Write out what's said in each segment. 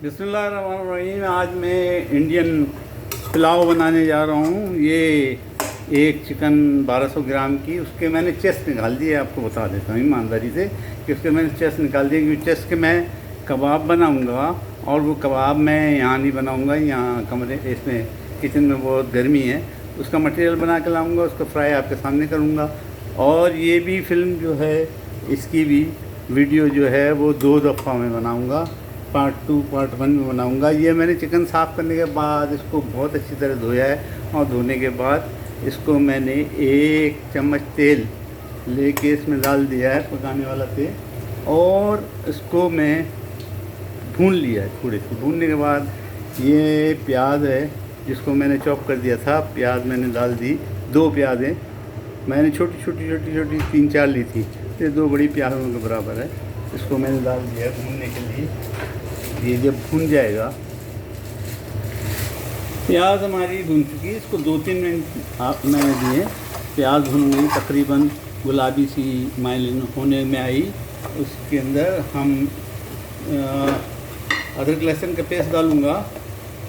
बिस्मिल्लाहिर्रहमानिर्रहीम। आज मैं इंडियन पुलाव बनाने जा रहा हूँ। ये एक चिकन 1200 ग्राम की, उसके मैंने चेस्ट निकाल दिया। आपको बता देता हूँ ईमानदारी से कि उसके मैंने चेस्ट निकाल दिया, क्योंकि चेस्ट के मैं कबाब बनाऊँगा। और वो कबाब मैं यहाँ नहीं बनाऊँगा, यहाँ कमरे इसमें किचन में बहुत गर्मी है। उसका मटेरियल बना के लाऊँगा, उसका फ्राई आपके सामने करूँगा। और ये भी फिल्म जो है, इसकी भी वीडियो जो है वो 2 दफ़ा मैं बनाऊँगा, पार्ट 2 पार्ट 1 में बनाऊँगा। ये मैंने चिकन साफ़ करने के बाद इसको बहुत अच्छी तरह धोया है, और धोने के बाद इसको मैंने 1 चम्मच तेल लेके इसमें डाल दिया है, पकाने वाला तेल, और इसको मैं भून लिया है। थोड़ी सी भूनने के बाद ये प्याज है जिसको मैंने चॉप कर दिया था, प्याज मैंने डाल दी। 2 प्याज हैं, मैंने छोटी छोटी 3-4 ली थी, ये 2 बड़ी प्याजों के बराबर है। इसको मैंने डाल दिया भूनने के लिए। ये जब भून जाएगा, प्याज हमारी भून चुकी है, इसको 2-3 मिनट मैंने दिए। प्याज भून गई, तकरीबन गुलाबी सी माइल होने में आई। उसके अंदर हम अदरक लहसुन का पेस्ट डालूँगा।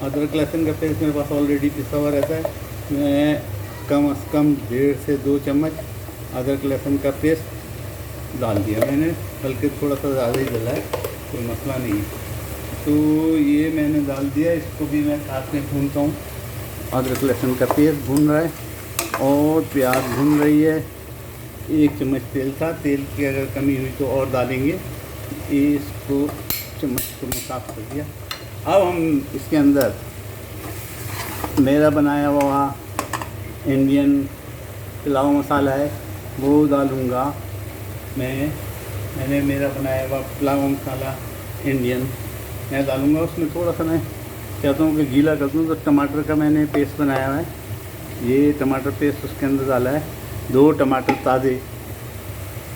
अदरक लहसुन का पेस्ट मेरे पास ऑलरेडी पिसा हुआ रहता है। मैं कम से कम 1.5 से 2 चम्मच अदरक लहसुन का पेस्ट डाल दिया मैंने, बल्कि थोड़ा सा ज़्यादा ही डाला है, कोई मसला नहीं है। तो ये मैंने डाल दिया, इसको भी मैं साथ में भूनता हूँ। अदरक लहसुन का पेस्ट भून रहा है और प्याज भून रही है। 1 चम्मच तेल था, तेल की अगर कमी हुई तो और डालेंगे। इसको चम्मच को मैं साफ़ कर दिया। अब हम इसके अंदर मेरा बनाया हुआ इंडियन पुलाव मसाला है वो डालूँगा। मैंने मेरा बनाया हुआ पुलाव मसाला इंडियन मैं डालूँगा। उसमें थोड़ा सा मैं चाहता हूँ कि गीला कर दूँ, तो टमाटर का मैंने पेस्ट बनाया हुआ है, ये टमाटर पेस्ट उसके अंदर डाला है। 2 टमाटर ताज़े,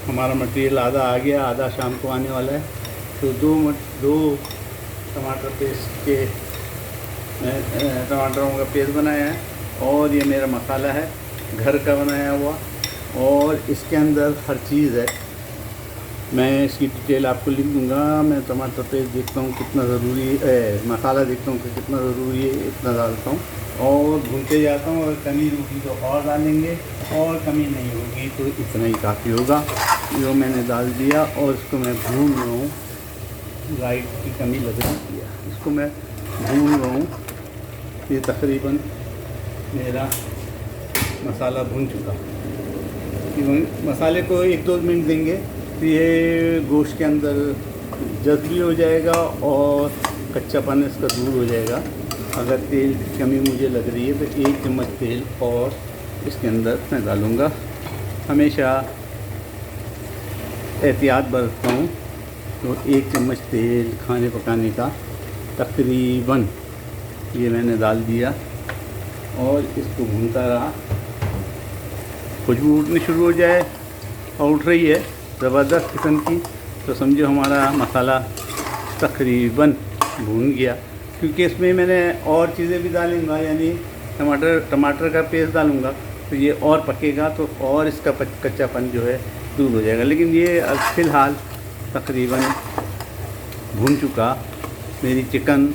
हमारा मटेरियल आधा आ गया, आधा शाम को आने वाला है। तो 2 टमाटर पेस्ट के टमाटरों का पेस्ट बनाया है। और ये मेरा मसाला है घर का बनाया हुआ, और इसके अंदर हर चीज़ है। मैं इसकी डिटेल आपको लिख दूंगा। मैं टमाटर पेस्ट देखता हूँ कितना ज़रूरी है, मसाला देखता हूँ कि कितना ज़रूरी है, इतना डालता हूँ और भूनते जाता हूँ। अगर कमी होगी तो और डालेंगे, और कमी नहीं होगी तो इतना ही काफ़ी होगा। जो मैंने डाल दिया और इसको मैं भून रहा हूँ। लाइट की कमी लग रही है, इसको मैं भून रहा हूँ। ये तकरीबन मेरा मसाला भून चुका। मसाले को 1-2 मिनट देंगे तो ये गोश्त के अंदर जज़्ब भी हो जाएगा और कच्चापन इसका दूर हो जाएगा। अगर तेल की कमी मुझे लग रही है तो 1 चम्मच तेल और इसके अंदर मैं डालूँगा। हमेशा एहतियात बरतता हूँ, तो 1 चम्मच तेल खाने पकाने का तकरीबन ये मैंने डाल दिया, और इसको भूनता रहा। खुशबू उठनी शुरू हो जाए, और उठ रही है ज़बरदस्त किस्म की, तो समझो हमारा मसाला तकरीबन भून गया। क्योंकि इसमें मैंने और चीज़ें भी डालूँगा, यानी टमाटर का पेस्ट डालूँगा, तो ये और पकेगा, तो और इसका कच्चापन जो है दूर हो जाएगा। लेकिन ये फ़िलहाल तकरीबन भून चुका। मेरी चिकन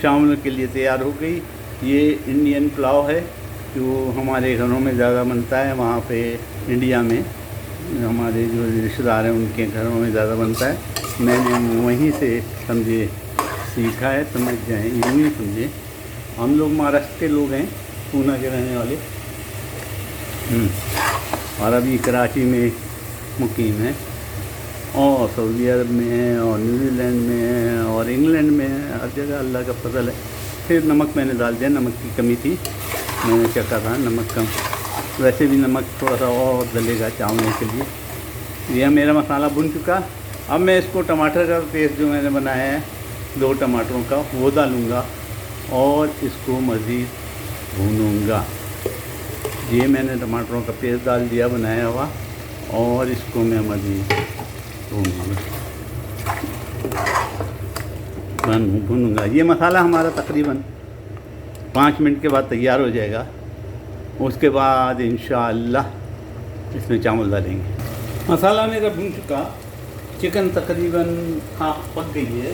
चावल के लिए तैयार हो गई। ये इंडियन पुलाव है जो हमारे घरों में ज़्यादा बनता है। वहाँ पे इंडिया में हमारे जो रिश्तेदार हैं उनके घरों में ज़्यादा बनता है। मैंने वहीं से समझे सीखा है, समझ जाएँ, यूँ ही समझे। हम लोग महाराष्ट्र के लोग हैं, पूना के रहने वाले, और अभी कराची में मुकीम है, और सऊदी अरब में है, और न्यूजीलैंड में है, और इंग्लैंड में है। हर जगह अल्लाह का फजल है। फिर नमक मैंने डाल दिया, नमक की कमी थी, मैंने क्या कहा नमक कम। वैसे भी नमक थोड़ा सा और डलेगा चावलों के लिए। यह मेरा मसाला भुन चुका। अब मैं इसको टमाटर का पेस्ट जो मैंने बनाया है 2 टमाटरों का, वो डालूँगा और इसको मज़ीद भूनूँगा। ये मैंने टमाटरों का पेस्ट डाल दिया बनाया हुआ, और इसको मैं मज़ीद भूनूँगा। ये मसाला हमारा तकरीबन 5 मिनट के बाद तैयार हो जाएगा। उसके बाद इंशाअल्लाह इसमें चावल डालेंगे। मसाला मेरा भून चुका, चिकन तकरीबन हाफ पक गई है,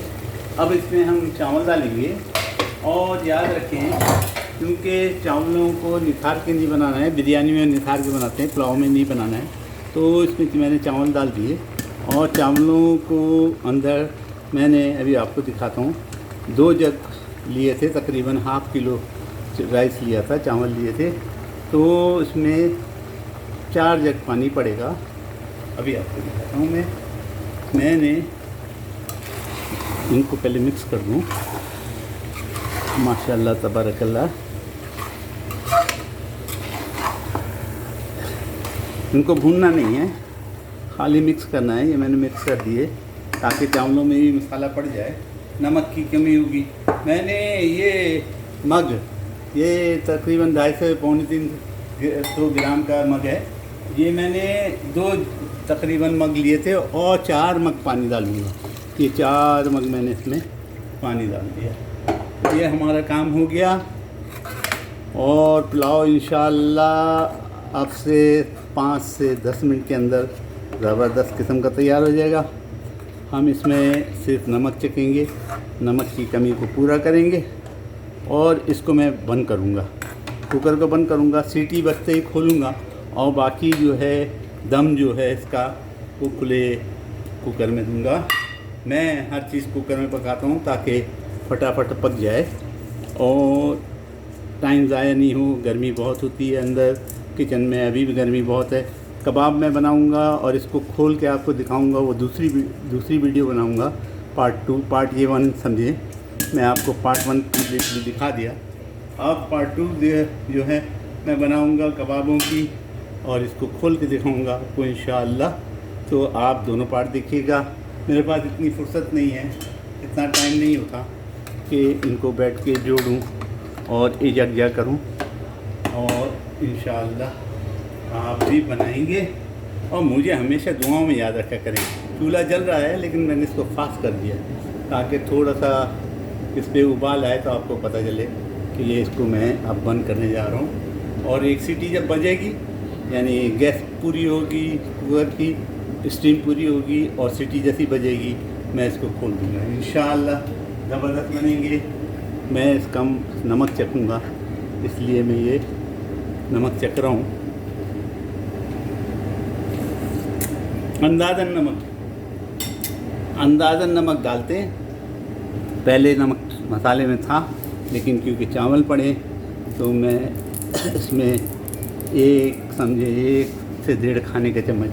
अब इसमें हम चावल डालेंगे और याद रखें, क्योंकि चावलों को निथार के नहीं बनाना है, बिरयानी में निथार के बनाते हैं, पुलाव में नहीं बनाना है। तो इसमें मैंने चावल डाल दिए और चावलों को अंदर मैंने अभी आपको दिखाता हूँ, 2 जग लिए थे, तकरीबन ½ किलो राइस लिया था, चावल लिए थे, तो इसमें 4 जग पानी पड़ेगा। अभी आपको दिखाता हूँ मैंने इनको पहले मिक्स कर दूँ। माशाल्लाह तबारकल्लाह, इनको भूनना नहीं है, खाली मिक्स करना है। ये मैंने मिक्स कर दिए ताकि चावलों में भी मसाला पड़ जाए। नमक की कमी होगी। मैंने ये मग, ये तकरीबन 250 से 350 ग्राम का मग है। ये मैंने 2 तकरीबन मग लिए थे और 4 मग पानी डालूँगा। ये 4 मग मैंने इसमें पानी डाल दिया। तो ये हमारा काम हो गया और पुलाव इंशाअल्लाह अब से 5 से 10 मिनट के अंदर ज़बरदस्त किस्म का तैयार हो जाएगा। हम इसमें सिर्फ नमक चखेंगे, नमक की कमी को पूरा करेंगे और इसको मैं बंद करूँगा, कुकर को बंद करूँगा, सीटी बजते ही खोलूँगा और बाकी जो है दम जो है इसका वो खुले कुकर में दूँगा। मैं हर चीज़ कुकर में पकाता हूँ ताकि फटाफट पक जाए और टाइम ज़ाया नहीं हो। गर्मी बहुत होती है अंदर किचन में, अभी भी गर्मी बहुत है। कबाब मैं बनाऊंगा और इसको खोल के आपको दिखाऊंगा, वो दूसरी वीडियो बनाऊंगा, पार्ट 2। पार्ट ये 1 समझिए, मैं आपको पार्ट 1 कम्प्लीटली दिखा दिया। अब पार्ट 2 जो है मैं बनाऊंगा कबाबों की और इसको खोल के दिखाऊंगा आपको इंशाअल्लाह। तो आप दोनों पार्ट देखिएगा। मेरे पास इतनी फुर्सत नहीं है, इतना टाइम नहीं होता कि इनको बैठ के जोड़ूँ और इजज़ा करूँ। और इंशाअल्लाह आप भी बनाएंगे और मुझे हमेशा दुआओं में याद रखा करें। चूल्हा जल रहा है लेकिन मैंने इसको फास्ट कर दिया ताकि थोड़ा सा इस पर उबाल आए तो आपको पता चले कि ये इसको मैं अब बंद करने जा रहा हूँ। और एक सीटी जब बजेगी, यानी गैस पूरी होगी, कुकर की स्टीम पूरी होगी और सीटी जैसी बजेगी, मैं इसको खोल दूँगा। इंशाअल्लाह ज़बरदस्त बनेंगे। मैं इसका नमक चखूँगा, इसलिए मैं ये नमक चख रहा हूँ। अंदाज़न नमक डालते हैं। पहले नमक मसाले में था लेकिन क्योंकि चावल पड़े तो मैं इसमें 1 समझे 1 से 1.5 खाने का चम्मच,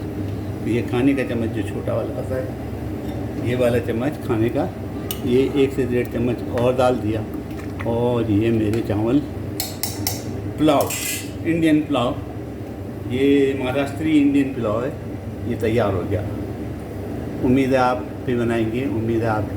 ये खाने का चम्मच जो छोटा वाला आता है, ये वाला चम्मच खाने का, ये 1 से 1.5 चम्मच और डाल दिया। और ये मेरे चावल पुलाव, इंडियन पुलाव, ये महाराष्ट्री इंडियन पुलाव है, ये तैयार हो गया। उम्मीद है आप भी बनाएंगे, उम्मीद है आप